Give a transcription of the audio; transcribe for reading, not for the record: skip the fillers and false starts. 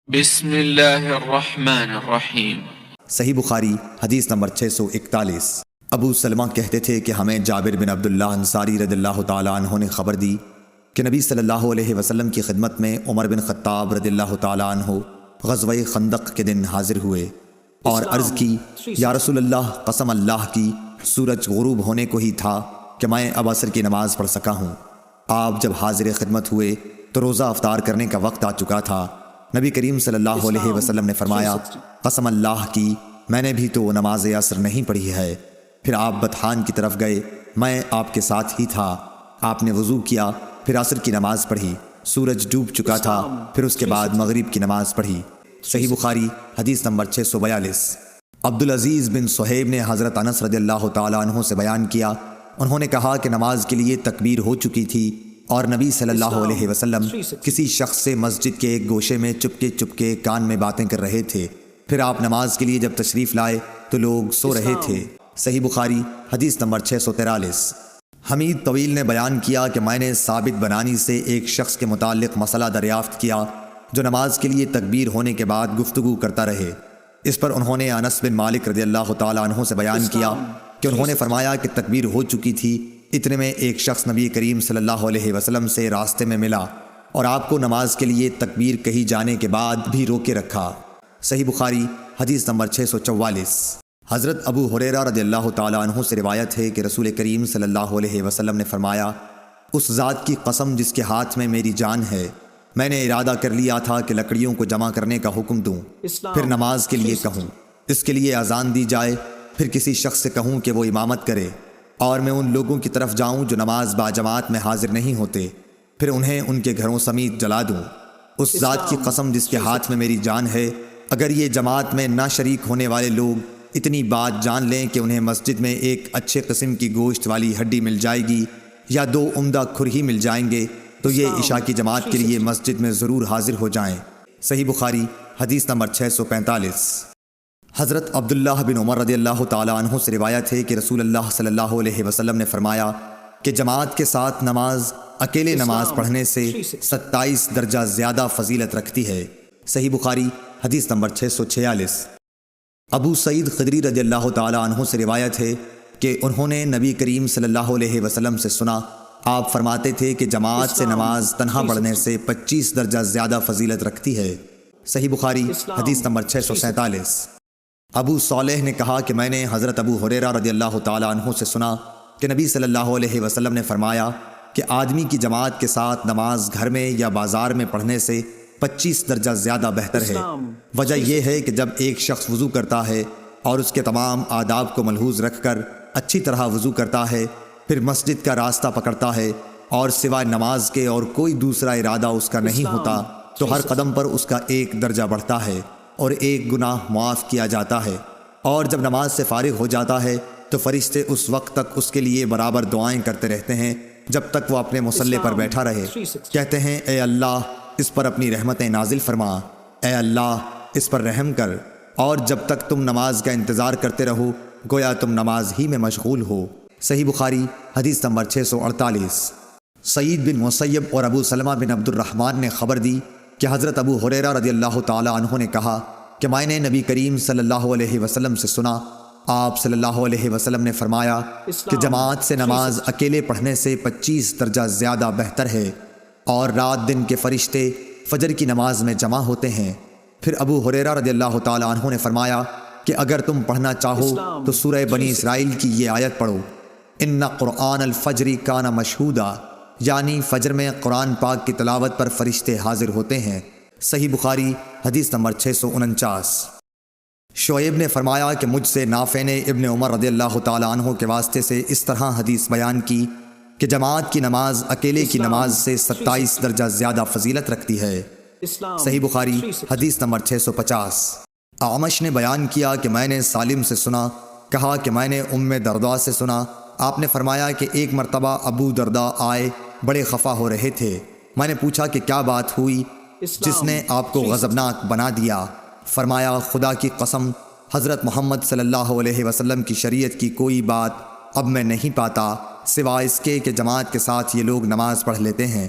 بسم اللہ الرحمن الرحیم۔ صحیح بخاری حدیث نمبر 641۔ ابو سلمہ کہتے تھے کہ ہمیں جابر بن عبداللہ انصاری رضی اللہ تعالیٰ عنہ نے خبر دی کہ نبی صلی اللہ علیہ وسلم کی خدمت میں عمر بن خطاب رضی اللہ تعالیٰ عنہ غزوہ خندق کے دن حاضر ہوئے اور عرض کی، یا رسول اللہ، قسم اللہ کی سورج غروب ہونے کو ہی تھا کہ میں اب عصر کی نماز پڑھ سکا ہوں۔ آپ جب حاضر خدمت ہوئے تو روزہ افطار کرنے کا وقت آ چکا تھا۔ نبی کریم صلی اللہ علیہ وسلم نے فرمایا، قسم اللہ کی میں نے بھی تو نماز عصر نہیں پڑھی ہے۔ پھر آپ بطحان کی طرف گئے، میں آپ کے ساتھ ہی تھا۔ آپ نے وضو کیا، پھر عصر کی نماز پڑھی، سورج ڈوب چکا تھا، پھر اس کے بعد مغرب کی نماز پڑھی۔ صحیح بخاری حدیث نمبر 642۔ عبدالعزیز بن صہیب نے حضرت انس رضی اللہ تعالیٰ عنہ سے بیان کیا، انہوں نے کہا کہ نماز کے لیے تکبیر ہو چکی تھی اور نبی صلی اللہ علیہ وسلم کسی شخص سے مسجد کے ایک گوشے میں چپکے کان میں باتیں کر رہے تھے۔ پھر آپ نماز کے لیے جب تشریف لائے تو لوگ سو رہے تھے۔ صحیح بخاری حدیث نمبر 643۔ حمید طویل نے بیان کیا کہ میں نے ثابت بنانی سے ایک شخص کے متعلق مسئلہ دریافت کیا جو نماز کے لیے تکبیر ہونے کے بعد گفتگو کرتا رہے۔ اس پر انہوں نے انس بن مالک رضی اللہ تعالیٰ عنہ سے بیان کیا کہ انہوں نے فرمایا کہ تکبیر ہو چکی تھی۔ اتنے میں ایک شخص نبی کریم صلی اللہ علیہ وسلم سے راستے میں ملا اور آپ کو نماز کے لیے تکبیر کہی جانے کے بعد بھی روکے رکھا۔ صحیح بخاری حدیث نمبر 644۔ حضرت ابو ہریرہ رضی اللہ تعالیٰ عنہ سے روایت ہے کہ رسول کریم صلی اللہ علیہ وسلم نے فرمایا، اس ذات کی قسم جس کے ہاتھ میں میری جان ہے، میں نے ارادہ کر لیا تھا کہ لکڑیوں کو جمع کرنے کا حکم دوں، پھر نماز کے لیے کہوں، اس کے لیے اذان دی جائے، پھر کسی شخص سے کہوں کہ وہ امامت کرے، اور میں ان لوگوں کی طرف جاؤں جو نماز باجماعت میں حاضر نہیں ہوتے، پھر انہیں ان کے گھروں سمیت جلا دوں۔ اس ذات کی قسم جس کے ہاتھ میں میری جان ہے، اگر یہ جماعت میں نہ شریک ہونے والے لوگ اتنی بات جان لیں کہ انہیں مسجد میں ایک اچھے قسم کی گوشت والی ہڈی مل جائے گی یا 2 عمدہ کھر ہی مل جائیں گے تو یہ عشاء کی جماعت کے لیے مسجد میں ضرور حاضر ہو جائیں۔ صحیح بخاری حدیث نمبر 645۔ حضرت عبداللہ بن عمر رضی اللہ تعالیٰ عنہ سے روایت ہے کہ رسول اللہ صلی اللہ علیہ وسلم نے فرمایا کہ جماعت کے ساتھ نماز اکیلے نماز پڑھنے سے 27 درجہ زیادہ فضیلت رکھتی ہے۔ صحیح بخاری حدیث نمبر 646۔ ابو سعید خدری رضی اللہ تعالیٰ عنہ سے روایت ہے کہ انہوں نے نبی کریم صلی اللہ علیہ وسلم سے سنا، آپ فرماتے تھے کہ جماعت سے نماز تنہا پڑھنے سے 25 درجہ زیادہ فضیلت رکھتی ہے۔ صحیح بخاری حدیث نمبر 647۔ ابو صالح نے کہا کہ میں نے حضرت ابو ہریرہ رضی اللہ تعالیٰ عنہ سے سنا کہ نبی صلی اللہ علیہ وسلم نے فرمایا کہ آدمی کی جماعت کے ساتھ نماز گھر میں یا بازار میں پڑھنے سے 25 درجہ زیادہ بہتر ہے۔ وجہ یہ ہے کہ جب ایک شخص وضو کرتا ہے اور اس کے تمام آداب کو ملحوظ رکھ کر اچھی طرح وضو کرتا ہے، پھر مسجد کا راستہ پکڑتا ہے اور سوائے نماز کے اور کوئی دوسرا ارادہ اس کا نہیں ہوتا، تو ہر قدم پر اس کا 1 درجہ بڑھتا ہے اور 1 گناہ معاف کیا جاتا ہے، اور جب نماز سے فارغ ہو جاتا ہے تو فرشتے اس وقت تک اس کے لیے برابر دعائیں کرتے رہتے ہیں جب تک وہ اپنے مصلی پر بیٹھا رہے۔ کہتے ہیں، اے اللہ اس پر اپنی رحمتیں نازل فرما، اے اللہ اس پر رحم کر، اور جب تک تم نماز کا انتظار کرتے رہو گویا تم نماز ہی میں مشغول ہو۔ صحیح بخاری حدیث نمبر 648۔ سعید بن مسیب اور ابو سلمہ بن عبد الرحمن نے خبر دی کہ حضرت ابو ہریرہ رضی اللہ تعالیٰ عنہ نے کہا کہ میں نے نبی کریم صلی اللہ علیہ وسلم سے سنا، آپ صلی اللہ علیہ وسلم نے فرمایا کہ جماعت سے نماز اکیلے پڑھنے سے 25 درجہ زیادہ بہتر ہے، اور رات دن کے فرشتے فجر کی نماز میں جمع ہوتے ہیں۔ پھر ابو ہریرہ رضی اللہ تعالیٰ عنہ نے فرمایا کہ اگر تم پڑھنا چاہو تو سورہ بنی اسرائیل کی یہ آیت پڑھو، ان قرآن الفجر کان مشہودا، یعنی فجر میں قرآن پاک کی تلاوت پر فرشتے حاضر ہوتے ہیں۔ صحیح بخاری حدیث نمبر 649۔ شعیب نے فرمایا کہ مجھ سے نافع نے ابن عمر رضی اللہ تعالیٰ عنہ کے واسطے سے اس طرح حدیث بیان کی کہ جماعت کی نماز اکیلے کی نماز سے 27 درجہ زیادہ فضیلت رکھتی ہے۔ صحیح بخاری حدیث نمبر 650۔ اعمش نے بیان کیا کہ میں نے سالم سے سنا، کہا کہ میں نے ام درداء سے سنا، آپ نے فرمایا کہ ایک مرتبہ ابو درداء آئے، بڑے خفا ہو رہے تھے۔ میں نے پوچھا کہ کیا بات ہوئی جس نے آپ کو غضبناک بنا دیا؟ فرمایا، خدا کی قسم حضرت محمد صلی اللہ علیہ وسلم کی شریعت کی کوئی بات اب میں نہیں پاتا سوائے اس کے کہ جماعت کے ساتھ یہ لوگ نماز پڑھ لیتے ہیں۔